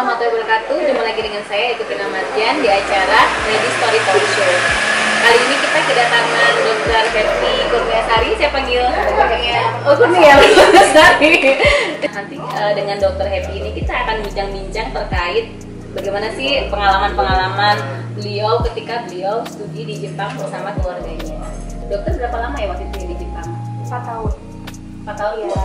warahmatullahi wabarakatuh. Jumpa lagi dengan saya Ibu Tina Marjan di acara Lady Story Talk Show. Kali ini kita kedatangan Dr. Happy Kurniasari. Saya panggil Kurnia Sari. Nanti dengan Dr. Happy ini kita akan bincang-bincang terkait bagaimana sih pengalaman-pengalaman beliau ketika beliau studi di Jepang bersama keluarganya. Dokter berapa lama ya waktu itu di Jepang? 4 tahun. 4 tahun ya?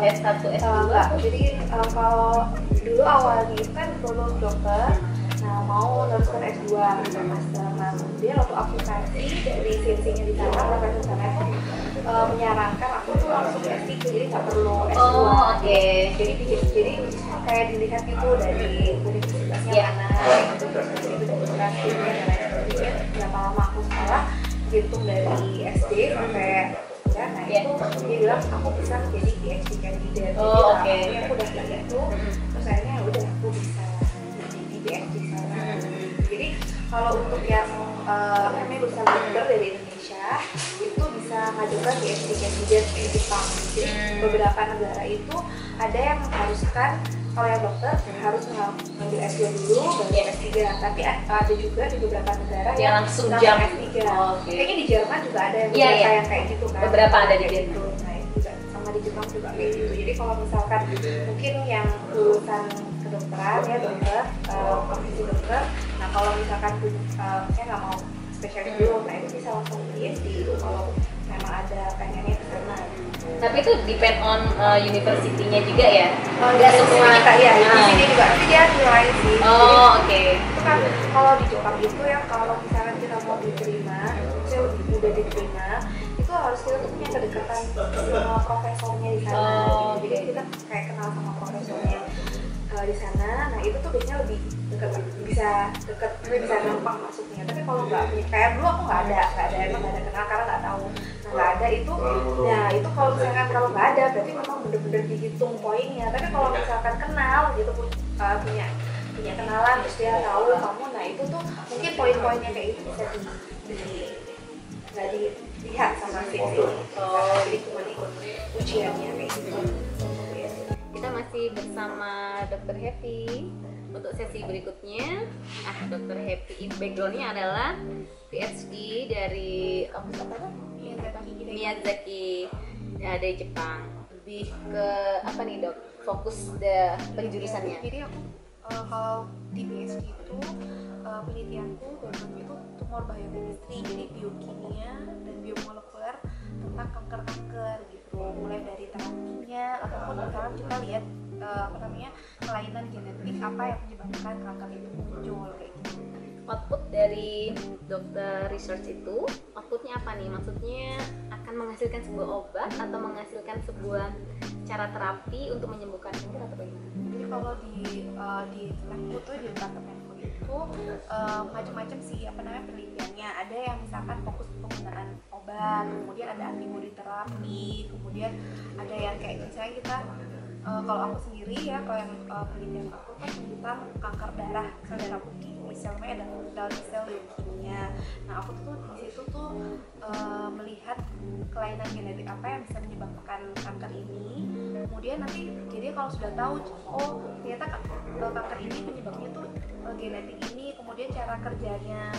S1, S2? Enggak, jadi kalau dulu awalnya itu kan lulus dokter, nah mau teruskan S2 atau master. Nah kemudian waktu aplikasi dari CNC-nya di sana, profesor sana itu menyarankan aku tuh langsung S3, jadi nggak perlu S2. Oh, oke. Jadi kayak dilihat itu dari universitasnya mana, itu terus itu dari operasinya dan lain sebagainya. Berapa lama aku sekolah, hitung dari SD sampai nah itu dia bilang aku bisa menjadi PhD candidate. Oh, oke. Aku udah belajar itu, terus akhirnya udah aku bisa jadi PhD sana. Jadi kalau untuk yang kami bisa belajar dari Indonesia itu bisa mengajukan PhD candidate di Jepang. Jadi beberapa negara itu ada yang mengharuskan kalau yang dokter harus mengambil S2 dulu baru S3, tapi ada juga di beberapa negara yang langsung jam S3. Kayaknya di Jerman juga ada yang beberapa yang kayak gitu kan. Beberapa ada di Jerman. Nah itu juga sama di Jepang juga kayak gitu. Jadi kalau misalkan mungkin yang lulusan kedokteran ya dokter, profesi dokter, nah kalau misalkan saya nggak mau spesialis dulu, nah itu bisa langsung PhD itu kalau memang ada pengennya ke sana. Tapi itu depend on university-nya juga ya? Nggak semua ya, di sini juga, tapi dia nilai sih. Oh, oke. Itu kan kalau di Jepang itu ya, kalau misalkan kita mau diterima, saya udah diterima, itu harus kita tuh punya kedekatan sama profesornya di sana. Jadi kita kayak kenal sama profesornya di sana. Nah itu tuh biasanya lebih dekat, bisa gampang masuknya. Tapi kalau nggak, kayak dulu aku nggak ada kenal karena nggak tahu. Nah nggak ada itu, ya itu kalau misalkan kalau nggak ada berarti memang bener-bener dihitung poinnya. Tapi kalau misalkan kenal gitu punya kenalan terus dia tahu kamu, nah itu tuh mungkin poin-poinnya kayak itu bisa nggak dilihat sama si jadi cuma ikut ujiannya kayak gitu. Kita masih bersama Dr. Happy untuk sesi berikutnya. Dr. Happy backgroundnya adalah PhD dari Miyazaki dari Jepang. Lebih ke apa nih dok? Fokus penjurusannya. Jadi aku kalau di PhD itu penelitianku backgroundnya itu tumor biochemistry, jadi biokimia dan biomolekuler tentang kanker gitu, mulai dari terapinya ataupun misalkan kita lihat kelainan genetik apa yang menyebabkan kanker itu muncul kayak gitu. Output dari dokter research itu, outputnya apa nih? Maksudnya akan menghasilkan sebuah obat atau menghasilkan sebuah cara terapi untuk menyembuhkan kanker atau bagaimana? Jadi kalau di labku tuh di departemenku itu macam-macam sih penelitiannya. Ada yang misalkan fokus penggunaan obat, kemudian ada antibody terapi, kemudian ada yang kayak misalnya kita kalau aku sendiri ya, kalau yang penelitian aku kan tentang kanker darah, sel darah putih, misalnya ada sel leukemia. Nah aku tuh di situ tuh melihat kelainan genetik apa yang bisa menyebabkan kanker ini. Kemudian nanti jadi kalau sudah tahu, oh ternyata kanker ini penyebabnya tuh genetik ini, kemudian cara kerjanya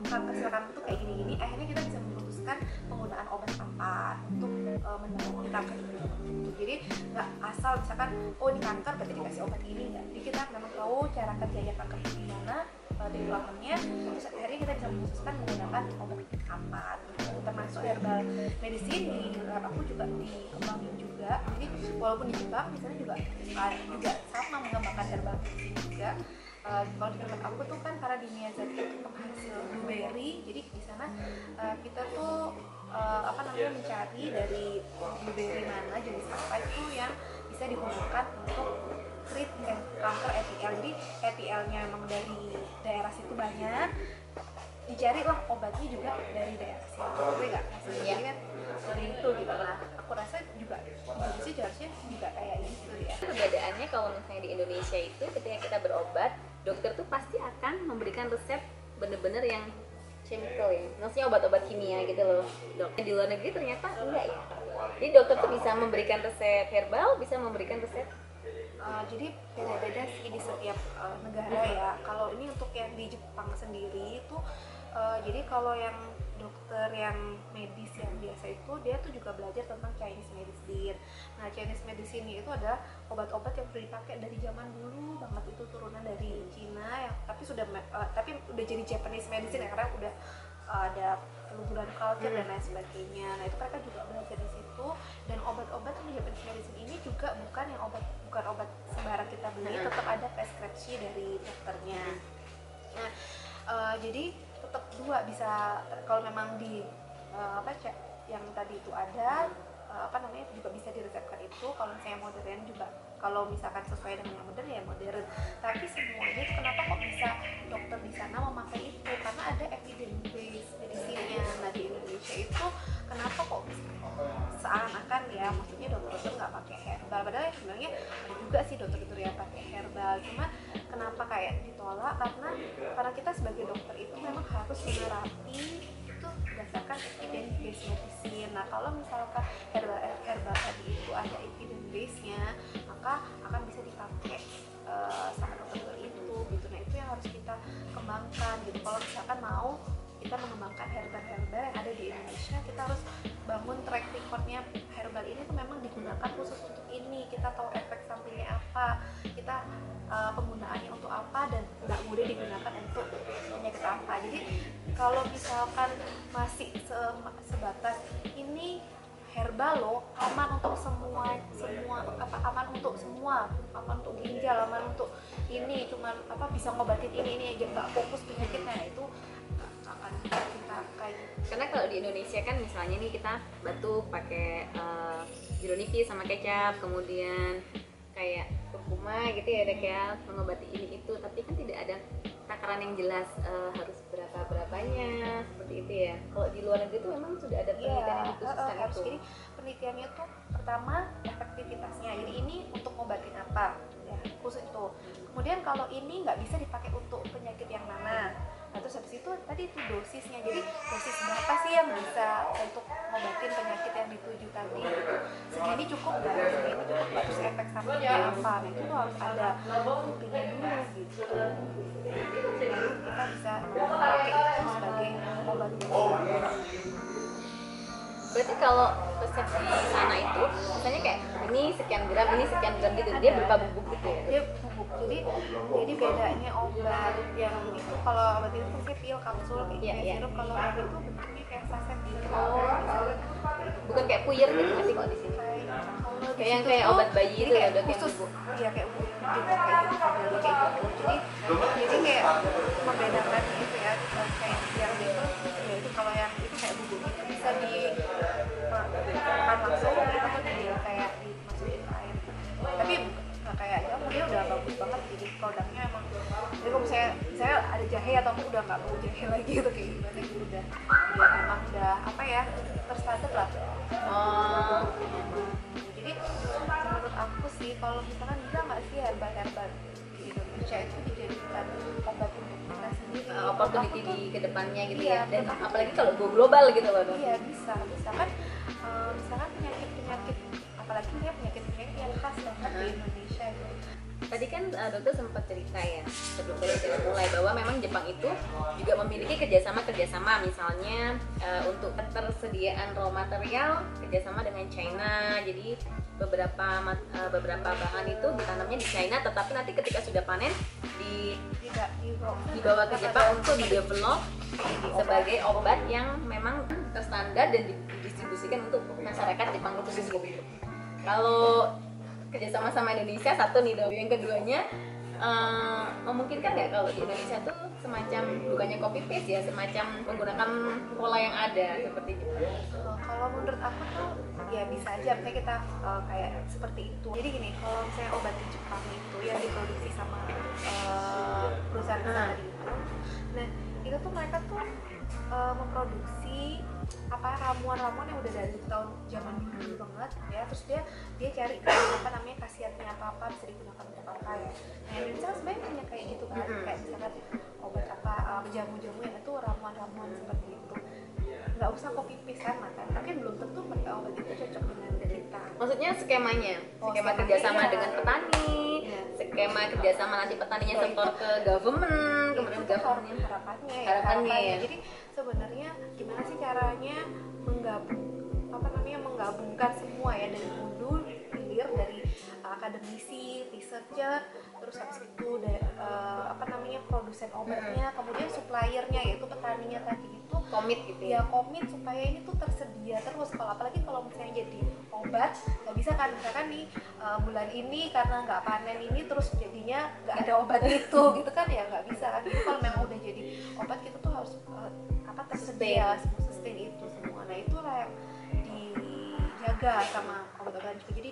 kanker sel kanker tuh kayak gini-gini, akhirnya kita bisa memutuskan penggunaan obat apa untuk menangani kanker ini. Jadi nggak asal misalkan oh ini kanker berarti dikasih obat ini, nggak. Jadi kita memang tahu cara kerjanya kanker itu gimana, developmentnya, terus akhirnya kita bisa memutuskan menggunakan obat apa gitu. Termasuk herbal medicine di lab aku juga dikembangin juga. Jadi walaupun di Jepang misalnya juga sama mengembangkan herbal medicine juga. Kalau di tempat aku tuh kan karena di Miyazaki itu penghasil blueberry, jadi di sana kita tuh mencari dari blueberry mana, jenis apa itu yang bisa digunakan untuk treat kanker EPL. Jadi EPL-nya memang dari daerah situ banyak, dicarilah obatnya juga dari daerah situ. Tapi nggak maksudnya jadi kan dari itu gitu lah. Aku rasa juga Indonesia harusnya juga kayak gitu ya. Perbedaannya kalau misalnya di Indonesia itu ketika kita berobat, dokter tuh pasti akan memberikan resep bener-bener yang chemical ya, maksudnya obat-obat kimia gitu loh dok. Di luar negeri ternyata enggak ya, jadi dokter tuh bisa memberikan resep herbal, bisa memberikan resep Jadi beda-beda sih di setiap negara ya. Kalau ini untuk yang di Jepang sendiri itu jadi kalau yang dokter yang medis yang biasa itu dia tuh juga belajar tentang Chinese medicine. Nah, Chinese medicine itu ada obat-obat yang sudah dipakai dari zaman dulu banget, itu turunan dari Cina yang tapi udah jadi Japanese medicine ya, karena udah ada peluburan culture dan lain sebagainya. Nah, itu mereka juga belajar di situ, dan obat-obat yang Japanese medicine ini juga bukan obat sembarang kita beli, tetap ada preskripsi dari dokternya. Nah, jadi tetap dua bisa, kalau memang di yang tadi itu ada juga bisa diresepkan itu. Kalau misalnya modern juga, kalau misalkan sesuai dengan yang modern ya modern. Tapi semuanya itu kenapa kok bisa dokter di sana memakai itu? Karena ada evidence based medicine-nya. Nah, di Indonesia itu kenapa kok seakan-akan ya, maksudnya dokter-dokter nggak pakai herbal, padahal ya sebenarnya ada juga sih dokter-dokter yang pakai herbal. Cuma kenapa kayak ditolak? Karena kita sebagai dokter itu memang harus menerapi itu berdasarkan evidence based medicine. Nah, kalau misalkan herbal tadi itu ada evidence base-nya, maka akan bisa dipakai sama dokter itu gitu. Nah, itu yang harus kita kembangkan gitu. Kalau misalkan mau kita mengembangkan herbal-herbal yang ada di Indonesia, kita harus bangun track recordnya. Herbal ini tuh memang digunakan khusus untuk ini, kita tahu efek sampingnya apa, kita penggunaannya untuk apa, dan nggak mudah digunakan untuk penyakit apa. Jadi kalau misalkan masih sebatas ini herbal loh, aman untuk aman untuk ginjal, aman untuk ini, cuman bisa ngobatin ini aja, nggak fokus penyakitnya, itu akan kita pakai. Karena kalau di Indonesia kan misalnya nih kita batuk pakai jeruk nipis sama kecap, kemudian kayak kurkuma gitu ya dok ya, mengobati ini itu, tapi kan tidak ada takaran yang jelas harus berapanya seperti itu ya. Kalau di luar negeri itu memang sudah ada penelitian yang dikhususkan harus itu. Jadi penelitiannya tuh pertama efektivitasnya, jadi ini untuk ngobatin apa ya, khusus itu. Kemudian kalau ini nggak bisa dipakai untuk penyakit yang mana. Nah, terus habis itu tadi itu dosisnya, jadi dosis berapa sih yang bisa untuk ngobatin penyakit yang dituju tadi gitu. Segini cukup nggak, segini cukup nggak, terus efek sampingnya apa. Nah, itu tuh harus ada buktinya dulu gitu, baru kita bisa pakai itu sebagai obat. Berarti kalau resep di sana itu misalnya kayak ini sekian gram gitu, dia berupa bubuk gitu ya? Dia bubuk, jadi bedanya obat yang itu, kalau obat itu kan pil kapsul kayak sirup, kalau obat itu bentuknya kayak saset gitu. Bukan kayak puyer gitu nggak sih kalau di sini? Kayak yang kayak obat bayi itu ya dok, yang bubuk. Iya, kayak bubuk gitu, kayak gitu. Jadi kayak membedakan gitu ya, kayak yang itu ya itu, kalau yang itu kayak bubuk itu bisa makan langsung gitu, atau dia kayak dimasukin air. Tapi nggak kayak jamu, dia udah bagus banget, jadi produknya emang. Jadi kalau misalnya ada jahe atau udah nggak mau jahe lagi gitu, kayak gimana gitu, udah memang udah terstandar lah. Jadi menurut aku sih, kalau misalkan bisa nggak sih herbal di Indonesia itu dijadikan obat untuk kita sendiri, opportunity di kedepannya gitu iya, ya, dan apalagi kalau go global gitu loh dok. Iya, bisa kan misalkan penyakit, apalagi dia penyakit yang khas banget di Indonesia gitu. Tadi kan dokter sempat cerita ya sebelum kita mulai bahwa memang Jepang itu juga memiliki kerjasama misalnya untuk ketersediaan raw material kerjasama dengan China. Jadi beberapa bahan itu ditanamnya di China, tetapi nanti ketika sudah panen dibawa ke Jepang untuk didevelop sebagai obat yang memang terstandar dan didistribusikan untuk masyarakat Jepang khusus gitu. Kalau kerjasama sama Indonesia satu nih dok, yang keduanya memungkinkan nggak kalau di Indonesia tuh semacam bukannya copy paste ya, semacam menggunakan pola yang ada seperti itu? Kalau menurut aku tuh ya bisa aja, misalnya kita kayak seperti itu. Jadi gini, kalau misalnya obat di Jepang itu yang diproduksi sama perusahaan tadi itu, nah itu tuh mereka tuh memproduksi ramuan-ramuan yang udah dari tahun zaman dulu banget ya, terus dia cari khasiatnya apa bisa digunakan untuk apa ya. Nah, Indonesia sebenarnya punya kayak gitu kan, kayak misalkan obat jamu-jamu yang itu ramuan-ramuan seperti itu, nggak usah copy paste kan, tapi belum tentu obat itu cocok dengan kita. Maksudnya skemanya, Oh, skema skemanya, kerjasama iya. dengan petani, Iya. skema kerjasama nanti petaninya setor ke government, kemudian itu government. harapannya ya, Harapannya ya. Jadi sebenarnya gimana sih caranya menggabungkan semua ya, dari hulu hilir, dari akademisi, researcher, terus habis itu produsen obatnya, kemudian suppliernya yaitu petaninya tadi itu Komit gitu ya, komit supaya ini tuh tersedia terus. Apalagi kalau misalnya jadi obat, nggak bisa kan misalkan nih bulan ini karena nggak panen ini terus jadinya nggak ada obat itu gitu kan ya, nggak bisa kan. Jadi kalau memang udah jadi obat kita tuh harus tersedia, sustain itu semua. Nah itulah yang dijaga sama obat organik. Jadi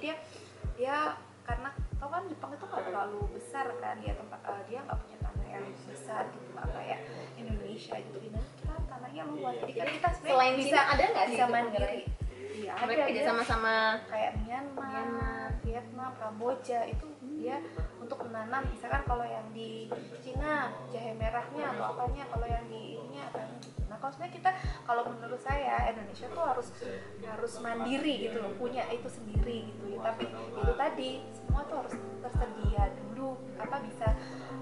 dia karena tau kan Jepang itu nggak terlalu besar kan ya, tempat dia nggak punya tanah yang besar gitu, nggak kayak Indonesia gitu. Di kita tanahnya luas, jadi kan kita sebenarnya Selain bisa Cina ada nggak sih bisa itu mandiri. Iya, mereka kerja sama-sama kayak Myanmar, Vietnam, Kamboja itu dia untuk menanam. Misalkan kalau yang di Cina jahe merahnya atau apanya, kalau yang di ininya apa gitu. Nah kalau sebenarnya kita, kalau menurut saya Indonesia tuh harus mandiri gitu loh, punya itu sendiri gitu ya. Tapi itu tadi semua tuh harus tersedia dulu, bisa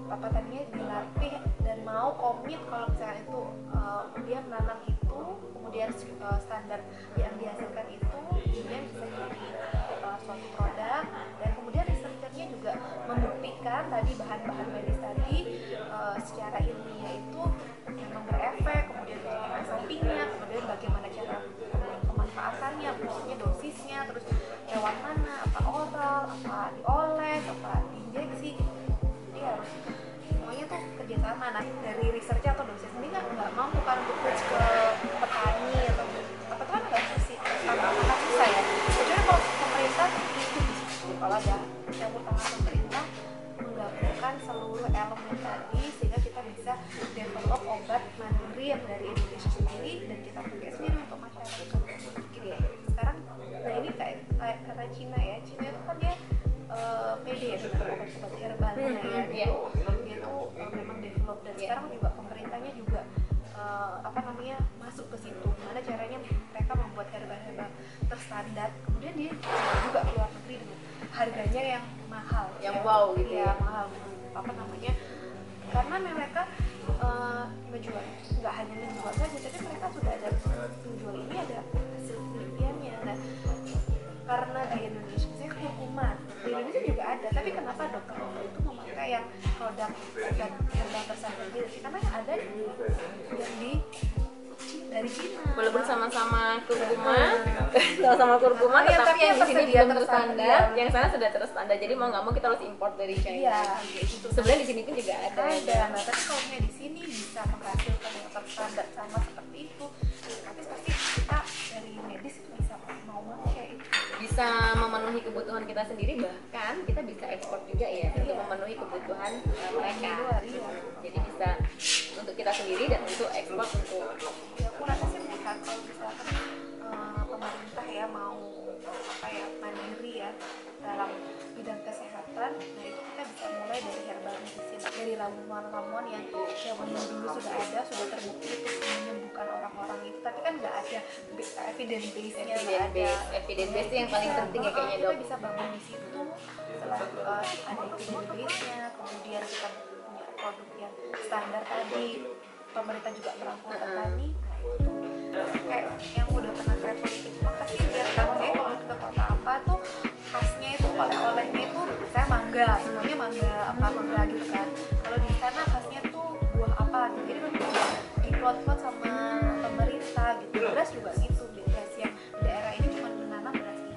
tadinya dilatih dan mau komit kalau misalnya itu dia menanam itu, kemudian standar yang dihasilkan itu kemudian bisa jadi suatu produk, dan kemudian researchernya juga membuktikan tadi bahan-bahan medis tadi secara ilmiah itu memang berefek, kemudian efek sampingnya, kemudian bagaimana cara pemanfaatannya, maksudnya dosisnya, terus lewat mana, apa oral, apa dioles, apa diinjeksi gitu. Jadi harus semuanya tuh kerjasama. Nah dari researcher atau dosen sendiri nggak mau bukan push ke petani atau apa tuh kan nggak susah ya. Kecuali kalau pemerintah itu bisa, kalau ada campur tangan pemerintah menggabungkan seluruh elemen tadi sehingga kita bisa develop obat mandiri yang dari Indonesia sendiri dan kita pakai sendiri untuk masyarakat. Gitu ya. Sekarang nah ini kayak karena Cina itu kan dia pede ya dengan obat-obat herbalnya ya, dia tuh memang develop, dan sekarang juga pemerintahnya juga masuk ke situ, gimana caranya mereka membuat herbal terstandar, kemudian dia juga keluar negeri dengan harganya yang mahal, yang wow gitu ya, mahal, karena mereka menjual, nggak hanya menjual saja, tapi mereka sudah ada menjual ini ada hasil penelitiannya. Nah, karena di Indonesia saya kurkuman, di Indonesia juga ada, tapi kenapa dokter itu memakai yang produk herbal terstandar gitu? Karena ada yang dari Cina, walaupun sama-sama kurkuma, tetapi yang di sini belum terstandar, yang sana sudah terstandar. Jadi mau nggak mau kita harus import dari China. Iya, gitu. Sebenarnya di sini pun juga ada. Nah, tapi kalau di sini bisa menghasilkan yang terstandar sama seperti itu, tapi pasti kita dari medis itu bisa mau pakai itu. Bisa memenuhi kebutuhan kita sendiri, bahkan kita bisa ekspor juga ya, untuk memenuhi kebutuhan mereka. Jadi bisa untuk kita sendiri dan untuk ekspor untuk. Ya, aku rasa sih melihat kalau misalkan pemerintah ya mau mandiri ya dalam bidang kesehatan, nah itu kita bisa mulai dari herbal medicine, dari ramuan-ramuan yang dulu sudah terbukti itu menyembuhkan orang-orang itu, tapi kan nggak ada evidence base-nya, evidence base yang paling penting ya kayaknya, Dok. Kita bisa bangun di situ setelah ada evidence base-nya, kemudian kita punya produk yang standar tadi, pemerintah juga merangkul petani. Kayak yang udah pernah travel itu pasti lihat kan, kalau ke kota apa tuh khasnya itu oleh-olehnya itu saya mangga, semuanya mangga gitu kan. Kalau di sana khasnya tuh buah apa gitu. Jadi memang diplot-plot sama pemerintah gitu. Beras juga gitu, beras yang daerah ini cuma menanam beras ini.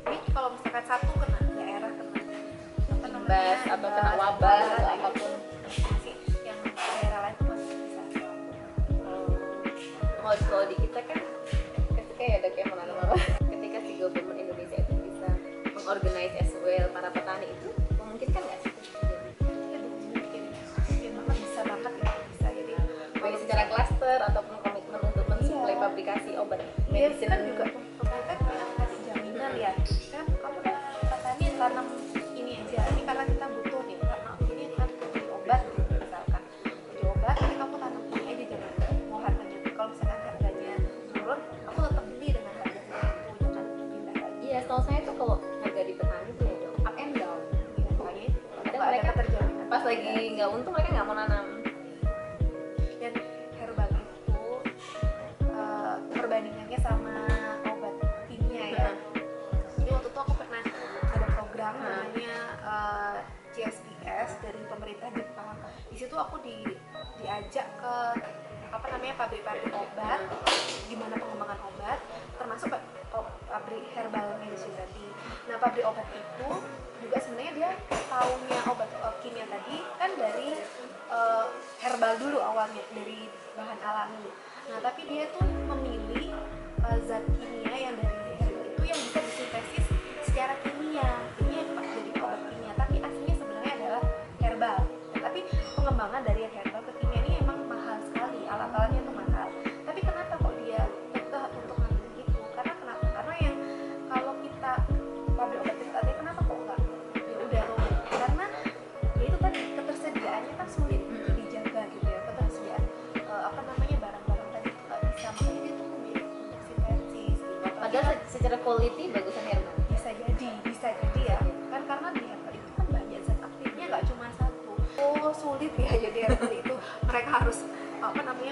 Jadi kalau misalkan satu kena daerah kena imbas atau kena wabah atau apapun, yang daerah lain tuh masih bisa. Kalau di kita kan ketika ya Dok yang menanam apa, ketika si government Indonesia itu bisa mengorganize as well para petani itu, memungkinkan nggak sih? Ya memang bisa banget ya, bisa. Jadi baik secara klaster ataupun komitmen untuk mensuplai pabrikasi obat medicine kan juga pemerintah kan kasih jaminan ya, kan kamu kan petani tanam ini aja, ini karena kita butuh nih, karena ini kan butuh obat gitu, misalkan butuh obat, jadi kamu tanam ini aja, jangan mau harganya, kalau misalkan harganya turun kamu tetap beli dengan lagi nggak untung mereka nggak mau nanam. Dan herbal itu perbandingannya sama obat kimia ya. Jadi waktu itu aku pernah ada program namanya GSPS dari pemerintah Jepang. Di situ aku diajak ke pabrik-pabrik obat, gimana pengembangan obat, termasuk pabrik herbal medicine tadi. Nah, pabrik obat itu juga sebenarnya dia taunya obat kimia tadi kan dari herbal dulu awalnya, dari bahan alami. Nah, tapi dia tuh memilih zat kimia yang dari herbal itu yang bisa disintesis secara kimia. Ini jadi obat kimia, tapi aslinya sebenarnya adalah herbal. Tapi pengembangan dari yang herbal ke kimia ini emang mahal sekali, alat-alatnya itu mahal. Tapi kenapa kok dia kekeh untuk ngambil itu? Karena yang kalau kita pabrik obat itu tadi kenapa kok enggak? Ya udah karena ya itu tadi ketersediaannya kan sulit dijaga gitu ya. Ketersediaan barang-barang tadi itu nggak bisa, makanya dia tuh memilih untuk sintetis gitu. Padahal secara quality bagusan herbal. Bisa jadi ya. Kan karena di herbal itu kan banyak zat aktifnya, nggak cuma satu. Oh, sulit ya jadi herbal itu. Mereka harus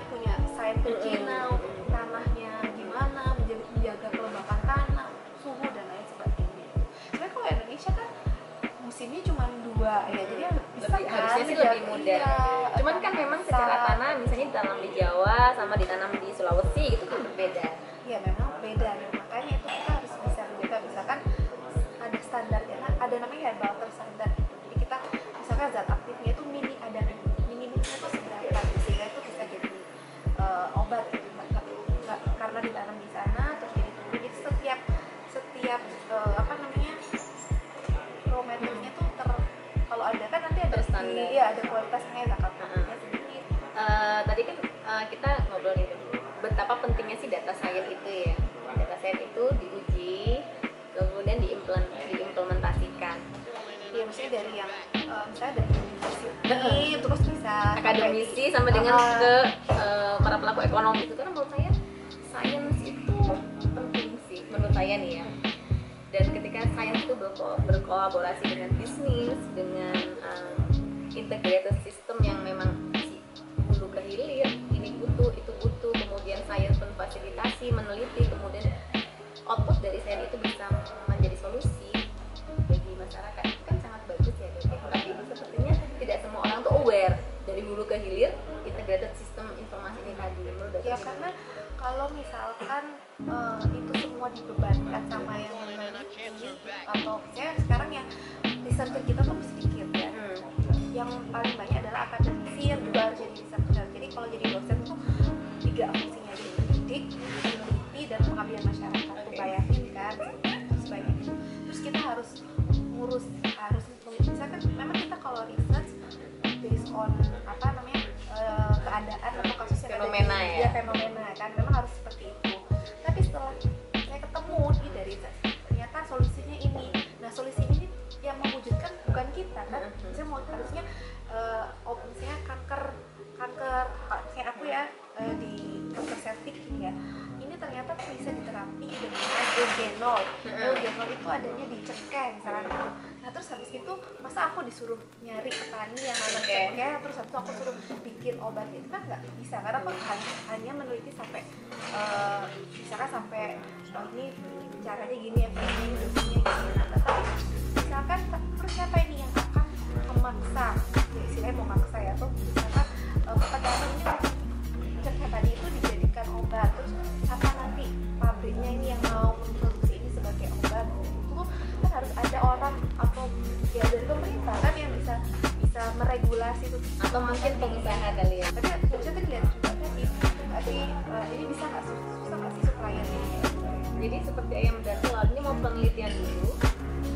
punya scientific know tanahnya gimana, menjaga kelembapan tanah, suhu dan lain sebagainya. Sebenarnya kalau Indonesia kan musimnya cuma 2 ya, jadi bisa kan harusnya sih lebih mudah. Cuman kan memang secara tanah misalnya ditanam di Jawa sama ditanam di Sulawesi itu kan berbeda. Iya memang beda, makanya itu kita harus bisa menjaga. Misalkan ada standarnya, ada namanya herbal standar gitu. Jadi kita misalkan zat aktifnya itu minimumnya itu seberapa, sehingga itu bisa jadi obat gitu. Nggak karena ditanam di sana terus jadi turun. Jadi setiap raw materialnya tuh kalau ada kan nanti ada standar. Iya, ada kualitasnya, ada kapasitasnya sedikit. Tadi kan kita ngobrol nih betapa pentingnya sih data science itu ya. Data science itu diuji, kemudian diimplementasikan. Iya, maksudnya dari yang misalnya dari universitas terus bisa akademisi sama dengan ke para pelaku ekonomi itu, karena menurut saya science itu penting sih menurut saya nih ya. Dan ketika science itu berkolaborasi dengan bisnis, dengan integrated system yang memang hulu ke hilir, ini butuh, itu butuh, kemudian science memfasilitasi, meneliti, kemudian output dari science itu bisa menjadi solusi bagi masyarakat, itu kan sangat bagus ya dok. Tapi itu sepertinya tidak semua orang tuh aware dari hulu ke hilir integrated system informasi ini tadi. Menurut ya karena kalau misalkan itu semua dibebankan sama yang meneliti, atau misalnya sekarang yang researcher kita tuh sedikit ya, yang paling banyak adalah akademisi yang juga harus jadi researcher. Jadi kalau jadi dosen tuh 3 fungsinya, jadi pendidik, peneliti, dan pengabdian masyarakat. Tuh bayangin kan sebanyak itu. Terus kita harus misalkan memang kita kalau research based on keadaan atau kasus yang fenomena ada ya, fenomena kan, memang harus seperti itu. Tapi setelah saya ketemu dari ternyata solusinya ini, nah solusi ini yang mewujudkan bukan kita kan. Saya mau harusnya misalnya kanker kayak aku ya, di kanker septik ya, ini ternyata bisa diterapi dengan eugenol. Eugenol itu adanya di cengkeh misalnya. Nah terus habis itu masa aku disuruh nyari petani yang nanam cengkeh, terus habis itu aku suruh bikin obat, itu kan nggak bisa, karena aku hanya meneliti sampai misalkan sampai ini caranya gini, efeknya dosisnya gini. Nah, tapi misalkan terus siapa ini yang akan memaksa, ya istilahnya mau maksa ya, tuh misalkan petani ini cengkeh tadi itu dijadikan obat, terus apa nanti pabriknya ini yang mau memproduksi ini sebagai obat, itu kan harus ada orang atau ya dari pemerintah kan yang bisa meregulasi itu, atau mungkin pengusaha kali ya. tapi saya tadi lihat juga tadi ini bisa nggak susah nggak sih supplier ini. Jadi seperti ayam dan telur, ini mau penelitian dulu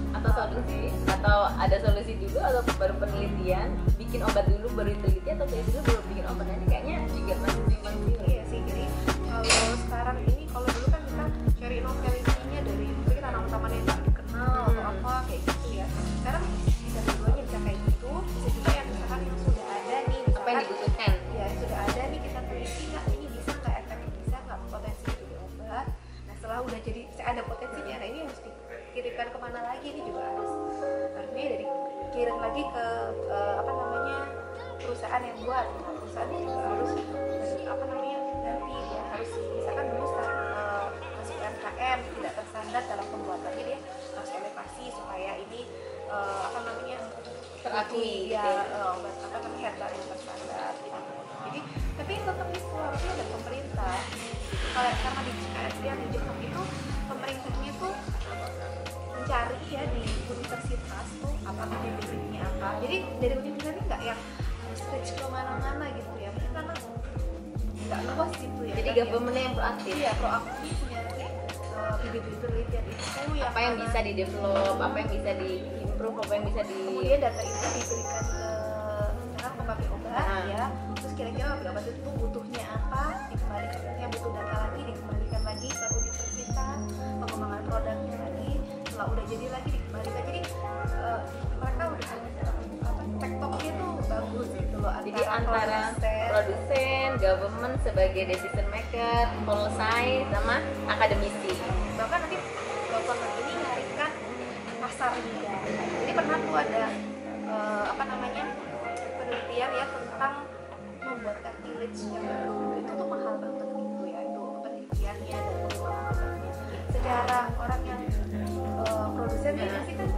atau solusi, atau ada solusi dulu atau baru penelitian, bikin obat dulu baru diteliti, atau kayak dulu baru bikin obat, nanti kayaknya juga masih simpang siur. Iya sih, jadi kalau sekarang ini, kalau dulu kan kita cari novelty-nya dari mungkin tanaman-tanaman yang tak dikenal atau apa kayak gitu ya. Sekarang bisa keduanya, bisa kayak gitu, bisa juga yang misalkan yang sudah ada nih, misalkan, apa yang dibutuhkan ya sudah ada nih, kita teliti nggak ini bisa nggak, efeknya bisa nggak, potensi jadi obat. Nah setelah udah jadi ada potensinya, nah ini harus dikirimkan kemana lagi, ini juga harusnya dari kirim lagi ke perusahaan yang buat. Nah, perusahaan itu harus apa namanya ganti ya, harus misalkan dulu masuk UMKM tidak tersandar dalam pembuatan, jadi dia harus elevasi supaya ini apa namanya terakui ya, gitu. obat apa namanya herbal yang tersandar gitu. Jadi tapi tetap itu harusnya ada pemerintah. Kalau karena di Jepang itu pemerintahnya tuh mencari ya di universitas tuh apa bibit-bibitnya apa. Jadi dari universitas ini nggak yang stretch kemana-mana gitu ya, karena nggak luas gitu ya. Jadi government-nya yang proaktif. Iya, proaktif nyari bibit-bibit penelitian itu yang Apa yang bisa di develop, apa yang bisa di improve, apa yang bisa di kemudian data itu diberikan ke misalkan pemabrik obat ya, terus kira-kira pabrik obat itu butuhnya apa, dikembalikan, yang butuh data lagi dikembalikan lagi ke universitas, pengembangan produknya lagi, setelah udah jadi lagi dikembalikan. Jadi mereka udah apa tektoknya tuh bagus gitu loh, Jadi antara produsen, government sebagai decision maker, policy, sama akademisi. bahkan nanti government ini nyarikan pasar juga. Jadi pernah tuh ada apa namanya penelitian ya tentang membuat cartilage yang baru, itu tuh mahal banget gitu ya, itu penelitiannya dan pengembangan produknya. Secara orang yang produsen ya pasti kan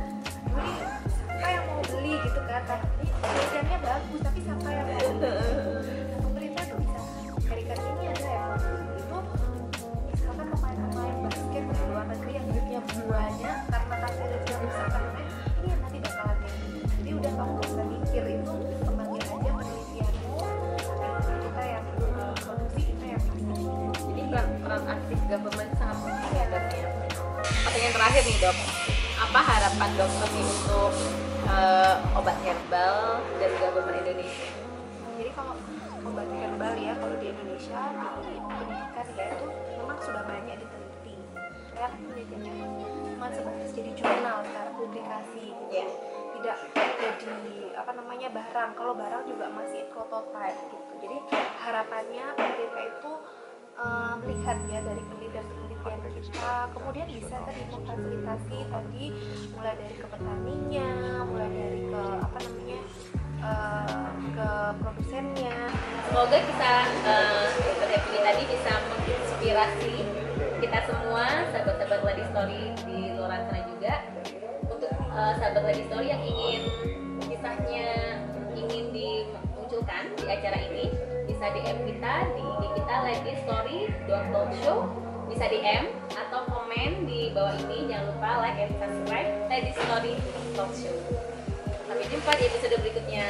beli, siapa yang mau beli gitu kan, tapi penelitiannya bagus tapi siapa yang mau beli. Nah, pemerintah tuh bisa carikan ini ada yang bagus itu, misalkan pemain-pemain basket di luar negeri yang duitnya banyak karena cartilage yang rusak, karena ini yang nanti bakalan yang ini. Jadi udah kamu gak usah mikir itu, kembangin aja penelitianmu, kita yang produksi, kita yang pasar. Jadi peran aktif government sangat penting ya dok ya. Pertanyaan terakhir nih dok, apa harapan dokter nih untuk obat herbal dari government Indonesia? Jadi kalau obat herbal ya, kalau di Indonesia di pendidikan ya itu memang sudah banyak diteliti. Ya penelitiannya cuma sebatas jadi jurnal secara publikasi gitu. Ya. Tidak jadi apa namanya barang. Kalau barang juga masih prototype gitu. Jadi harapannya pemerintah itu melihat ya dari penelitian kita, kemudian bisa tadi memfasilitasi tadi mulai dari ke petaninya, mulai dari ke apa namanya ke produsennya. Semoga kita Dr. Happy tadi bisa menginspirasi kita semua sahabat-sahabat Lady Story di luar sana juga, untuk sahabat Lady Story yang ingin kisahnya ingin dimunculkan di acara ini, bisa DM kita di IG kita ladystory.talkshow, bisa DM atau komen di bawah ini. Jangan lupa like and subscribe Lady Story Talk Show. Sampai jumpa di episode berikutnya.